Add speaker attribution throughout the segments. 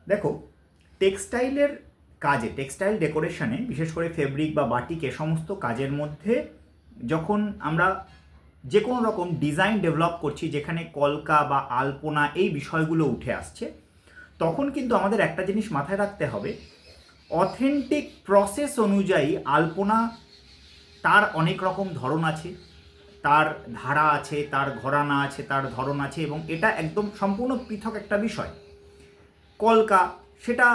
Speaker 1: দেখো, টেক্সটাইলের কাজে, টেক্সটাইল ডেকোরেশনে, বিশেষ করে ফেব্রিক বা বাটিক এ সমস্ত কাজের মধ্যে যখন আমরা যে কোনো রকম ডিজাইন ডেভেলপ করছি যেখানে কলকা বা আলপনা এই বিষয়গুলো উঠে আসছে, তখন কিন্তু আমাদের একটা জিনিস মাথায় রাখতে হবে, অথেন্টিক প্রসেস অনুযায়ী আলপনা তার অনেক রকম ধরন আছে, তার ধারা আছে, তার ঘরানা আছে, তার ধরন আছে, এবং এটা একদম সম্পূর্ণ পৃথক একটা বিষয়। কলকা, সেটা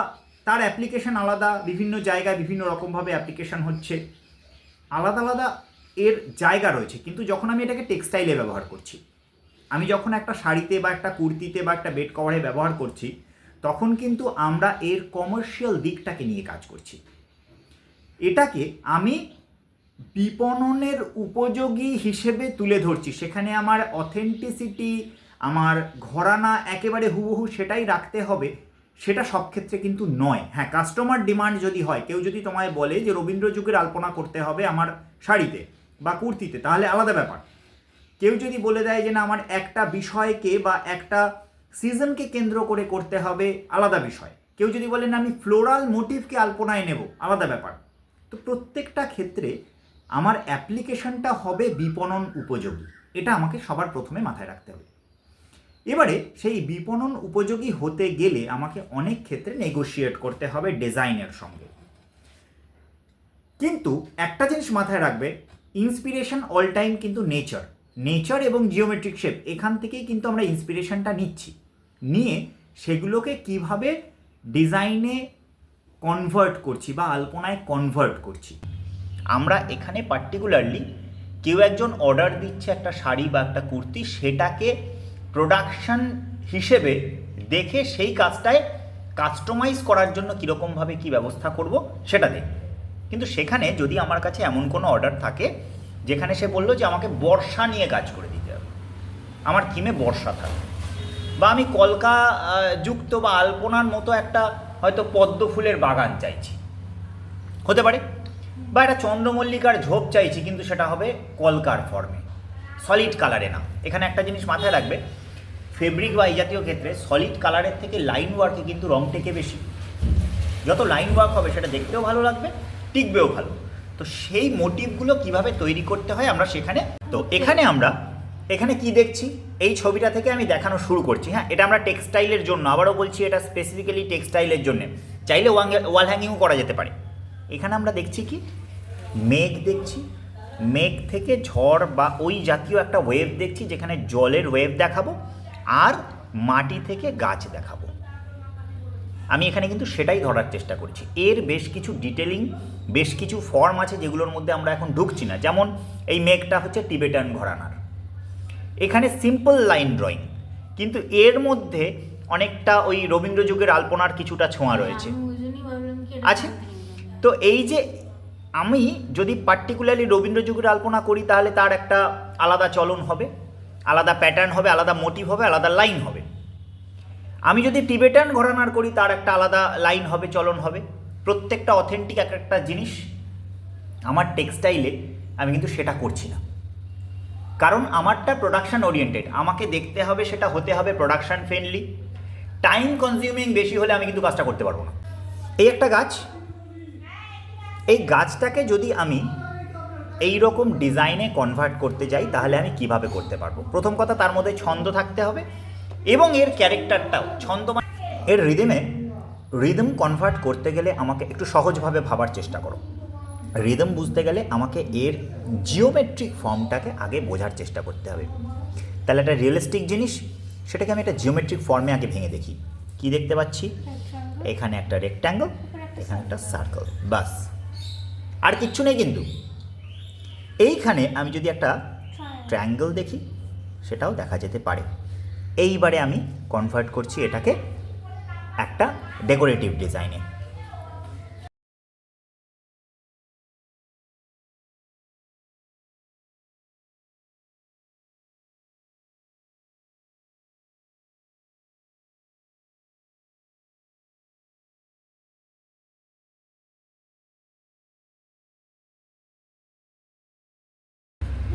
Speaker 1: তার অ্যাপ্লিকেশন আলাদা, বিভিন্ন জায়গায় বিভিন্ন রকমভাবে অ্যাপ্লিকেশন হচ্ছে, আলাদা আলাদা এর জায়গা রয়েছে। কিন্তু যখন আমি এটাকে টেক্সটাইলে ব্যবহার করছি, আমি যখন একটা শাড়িতে বা একটা কুর্তিতে বা একটা বেড কভারে ব্যবহার করছি, তখন কিন্তু আমরা এর কমার্শিয়াল দিকটাকে নিয়ে কাজ করছি। এটাকে আমি বিপণনের উপযোগী হিসেবে তুলে ধরছি। সেখানে আমার অথেন্টিসিটি, আমার ঘরানা একেবারে হুবহু সেটাই রাখতে হবে, সেটা সব ক্ষেত্রে কিন্তু নয়। হ্যাঁ, কাস্টমার ডিমান্ড যদি হয়, কেউ যদি তোমায় বলে যে রবীন্দ্র যুগের আলপনা করতে হবে আমার শাড়িতে বা কুর্তিতে, তাহলে আলাদা ব্যাপার। কেউ যদি বলে দেয় যে না, আমার একটা বিষয়কে বা একটা সিজনকে কেন্দ্র করে করতে হবে, আলাদা বিষয়। কেউ যদি বলে না, আমি ফ্লোরাল মোটিভকে আলপনায় নেব, আলাদা ব্যাপার। তো প্রত্যেকটা ক্ষেত্রে আমার অ্যাপ্লিকেশনটা হবে বিপণন উপযোগী, এটা আমাকে সবার প্রথমে মাথায় রাখতে হবে। এবারে সেই বিপণন উপযোগী হতে গেলে আমাকে অনেক ক্ষেত্রে নেগোশিয়েট করতে হবে ডিজাইনের সঙ্গে। কিন্তু একটা জিনিস মাথায় রাখবে, ইন্সপিরেশন অল টাইম কিন্তু নেচার এবং জিওমেট্রিক শেপ, এখান থেকেই কিন্তু আমরা ইন্সপিরেশনটা নিচ্ছি। নিয়ে সেগুলোকে কিভাবে ডিজাইনে কনভার্ট করছি বা আলপনায় কনভার্ট করছি। আমরা এখানে পার্টিকুলারলি কেউ একজন অর্ডার দিচ্ছে একটা শাড়ি বা একটা কুর্তি, সেটাকে প্রোডাকশন হিসেবে দেখে সেই কাজটায় কাস্টমাইজ করার জন্য কীরকমভাবে কী ব্যবস্থা করব সেটা দেখব। কিন্তু সেখানে যদি আমার কাছে এমন কোনো অর্ডার থাকে যেখানে সে বললো যে আমাকে বর্ষা নিয়ে কাজ করে দিতে হবে, আমার থিমে বর্ষা থাকবে, বা আমি কলকা যুক্ত বা আলপনার মতো একটা হয়তো পদ্ম ফুলের বাগান চাইছি, হতে পারে, বা একটা চন্দ্রমল্লিকার ঝোপ চাইছি, কিন্তু সেটা হবে কলকার ফর্মে, সলিড কালারে না। এখানে একটা জিনিস মাথায় রাখবে, ফেব্রিক বা এই জাতীয় ক্ষেত্রে সলিড কালারের থেকে লাইন ওয়ার্কে কিন্তু রং টেকে বেশি। যত লাইন ওয়ার্ক হবে সেটা দেখতেও ভালো লাগবে, টিকবেও ভালো। তো সেই মোটিভগুলো কিভাবে তৈরি করতে হয় আমরা সেখানে, তো এখানে কি দেখছি, এই ছবিটা থেকে আমি দেখানো শুরু করছি। হ্যাঁ, এটা আমরা টেক্সটাইলের জন্য, আবারও বলছি এটা স্পেসিফিক্যালি টেক্সটাইলের জন্য, চাইলে ওয়াল হ্যাঙ্গিংও করা যেতে পারে। এখানে আমরা দেখছি কি, মেঘ দেখছি, মেঘ থেকে ঝড় বা ওই জাতীয় একটা ওয়েভ দেখছি, যেখানে জলের ওয়েভ দেখাবো আর মাটি থেকে গাছ দেখাবো। আমি এখানে কিন্তু সেটাই ধরার চেষ্টা করছি। এর বেশ কিছু ডিটেলিং, বেশ কিছু ফর্ম আছে যেগুলোর মধ্যে আমরা এখন ঢুকছি না। যেমন এই মেঘটা হচ্ছে টিবেটান ঘরানার, এখানে সিম্পল লাইন ড্রয়িং, কিন্তু এর মধ্যে অনেকটা ওই রবীন্দ্র যুগের আলপনার কিছুটা ছোঁয়া রয়েছে আছে। তো এই যে আমি যদি পার্টিকুলারলি রবীন্দ্র যুগের আলপনা করি, তাহলে তার একটা আলাদা চলন হবে, আলাদা প্যাটার্ন হবে, আলাদা মোটিভ হবে, আলাদা লাইন হবে। আমি যদি টিবেটান ঘরানার করি, তার একটা আলাদা লাইন হবে, চলন হবে। প্রত্যেকটা অথেন্টিক এক একটা জিনিস। আমার টেক্সটাইলে আমি কিন্তু সেটা করছি না, কারণ আমারটা প্রোডাকশান ওরিয়েন্টেড। আমাকে দেখতে হবে সেটা হতে হবে প্রোডাকশান ফ্রেন্ডলি। টাইম কনজিউমিং বেশি হলে আমি কিন্তু কাজটা করতে পারবো না। এই একটা গাছ, এই গাছটাকে যদি আমি এই রকম ডিজাইনে কনভার্ট করতে যাই, তাহলে আমি কিভাবে করতে পারবো? প্রথম কথা, তার মধ্যে ছন্দ থাকতে হবে এবং এর ক্যারেক্টারটাও ছন্দ, এর রিদম কনভার্ট করতে গেলে আমাকে একটু সহজভাবে ভাবার চেষ্টা করো। রিদম বুঝতে গেলে আমাকে এর জিওমেট্রিক ফর্মটাকে আগে বোঝার চেষ্টা করতে হবে। তাহলে একটা রিয়েলিস্টিক জিনিস, সেটাকে আমি একটা জিওমেট্রিক ফর্মে আগে ভেঙে দেখি। কি দেখতে পাচ্ছি? এখানে একটা রেক্ট্যাঙ্গল, এখানে একটা সার্কেল, বাস, আর কিচ্ছু নেই। কিন্তু এইখানে আমি যদি একটা ট্রায়াঙ্গেল দেখি, সেটাও দেখা যেতে পারে। এইবারে আমি কনভার্ট করছি এটাকে একটা ডেকোরেটিভ ডিজাইনে।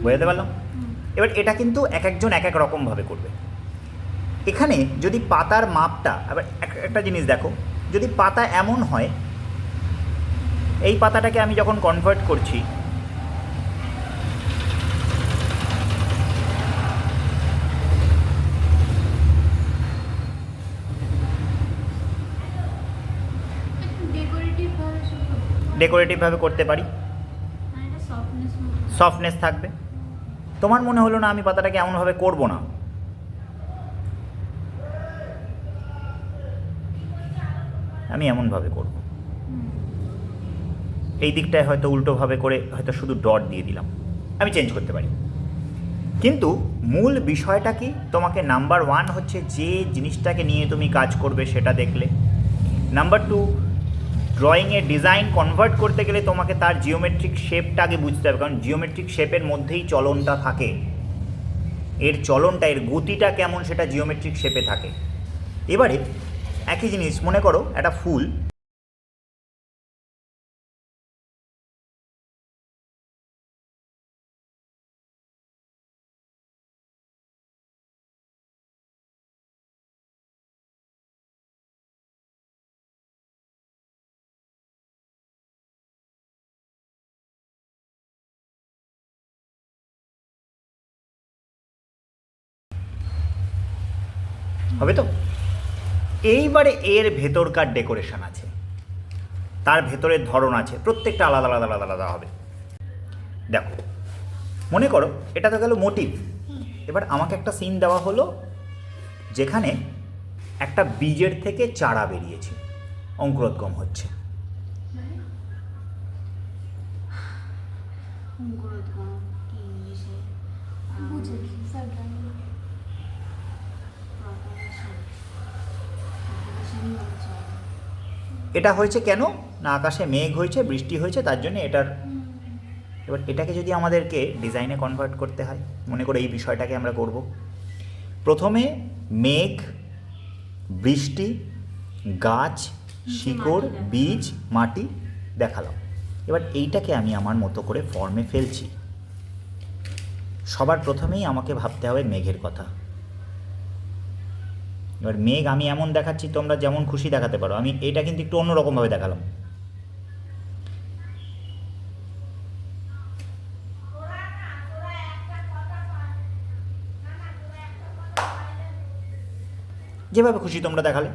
Speaker 1: বুঝতে পারলাম? এবার এটা কিন্তু এক একজন এক এক রকমভাবে করবে। এখানে যদি পাতার মাপটা, আবার একটা জিনিস দেখো, যদি পাতা এমন হয়, এই পাতাটাকে আমি যখন কনভার্ট করছি, ডেকোরেটিভভাবে করতে পারি, সফটনেস থাকবে। তোমার মনে হলো না আমি পাতাটাকে এমনভাবে করব না, আমি এমনভাবে করব, এই দিকটায় হয়তো উল্টোভাবে করে হয়তো শুধু ডট দিয়ে দিলাম, আমি চেঞ্জ করতে পারি। কিন্তু মূল বিষয়টা কি, তোমাকে নাম্বার 1 হচ্ছে যে জিনিসটাকে নিয়ে তুমি কাজ করবে সেটা দেখলে। নাম্বার 2, ড্রয়িংয়ে ডিজাইন কনভার্ট করতে গেলে তোমাকে তার জিওমেট্রিক শেপটা আগে বুঝতে হবে, কারণ জিওমেট্রিক শেপের মধ্যেই চলনটা থাকে, এর চলনটা, এর গতিটা কেমন সেটা জিওমেট্রিক শেপে থাকে। এবারে একই জিনিস মনে করো একটা ফুল, হবে তো? এইবারে এর ভেতরকার ডেকোরেশন আছে, তার ভেতরের ধরন আছে, প্রত্যেকটা আলাদা আলাদা আলাদা আলাদা হবে। দেখো মনে করো এটা তো গেল মোটিভ। এবার আমাকে একটা সিন দেওয়া হলো যেখানে একটা বীজের থেকে চারা বেরিয়েছে, অঙ্কুরোদ্গম হচ্ছে। এটা হয়েছে কেন না, আকাশে মেঘ হয়েছে, বৃষ্টি হয়েছে, তার জন্য এটার। এবার এটাকে যদি আমাদেরকে ডিজাইনে কনভার্ট করতে হয়, মনে করে এই বিষয়টাকে আমরা করব। প্রথমে মেঘ, বৃষ্টি, গাছ, শিকড়, বীজ, মাটি দেখালাম। এবার এইটাকে আমি আমার মতো করে ফর্মে ফেলছি। সবার প্রথমেই আমাকে ভাবতে হবে মেঘের কথা। এবার মেঘ আমি এমন দেখাচ্ছি, তোমরা যেমন খুশি দেখাতে পারো, আমি এটা কিন্তু একটু অন্যরকমভাবে দেখালাম। যেভাবে খুশি তোমরা দেখালে।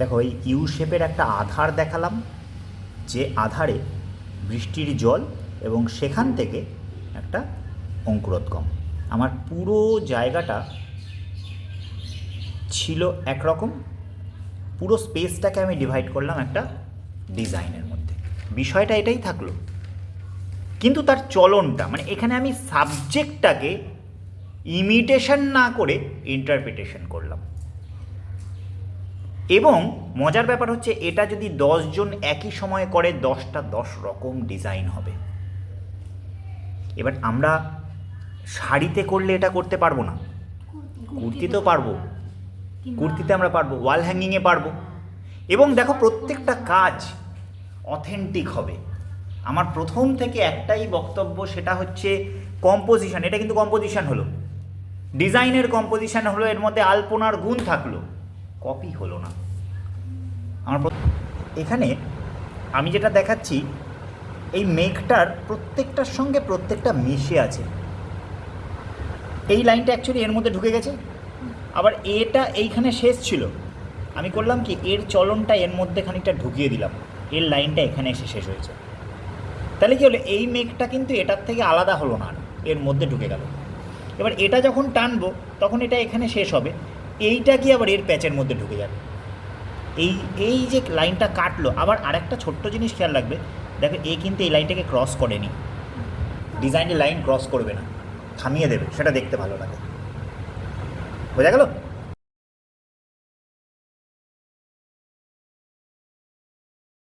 Speaker 1: দেখো এই ইউ শেপের একটা আধার দেখালাম, যে আধারে বৃষ্টির জল এবং সেখান থেকে একটা অঙ্কুরোদ্গম। আমার পুরো জায়গাটা ছিল একরকম, পুরো স্পেসটাকে আমি ডিভাইড করলাম একটা ডিজাইনের মধ্যে। বিষয়টা এটাই থাকলো, কিন্তু তার চলনটা, মানে এখানে আমি সাবজেক্টটাকে ইমিটেশন না করে ইন্টারপ্রিটেশন করলাম। এবং মজার ব্যাপার হচ্ছে এটা যদি 10 জন একই সময়ে করে, 10টা 10 রকম ডিজাইন হবে। এবার আমরা শাড়িতে করলে এটা করতে পারবো না, কুর্তিতেও পারবো, কুর্তিতে আমরা পারবো, ওয়াল হ্যাঙ্গিংয়ে পারবো। এবং দেখো প্রত্যেকটা কাজ অথেন্টিক হবে। আমার প্রথম থেকে একটাই বক্তব্য, সেটা হচ্ছে কম্পোজিশন। এটা কিন্তু কম্পোজিশন হলো, ডিজাইনের কম্পোজিশন হলো, এর মধ্যে আলপনার গুণ থাকলো, কপি হলো না। আমার এখানে আমি যেটা দেখাচ্ছি, এই মেঘটার প্রত্যেকটার সঙ্গে প্রত্যেকটা মিশে আছে। এই লাইনটা অ্যাকচুয়ালি এর মধ্যে ঢুকে গেছে, আবার এটা এইখানে শেষ ছিল, আমি করলাম কি এর চলনটা এর মধ্যে খানিকটা ঢুকিয়ে দিলাম, এর লাইনটা এখানে এসে শেষ হয়েছে। তাহলে কী হলো, এই মেঘটা কিন্তু এটার থেকে আলাদা হলো না, এর মধ্যে ঢুকে গেল। এবার এটা যখন টানবো তখন এটা এখানে শেষ হবে, এইটা কি আবার এর প্যাচের মধ্যে ঢুকে যাবে। এই এই যে লাইনটা কাটলো, আবার আরেকটা ছোট্ট জিনিস খেয়াল রাখবে, দেখো এ কিন্তু এই লাইনটাকে ক্রস করেনি, ডিজাইনের লাইন ক্রস করবে না, থামিয়ে দেবে, সেটা দেখতে ভালো লাগে। বোঝা গেল?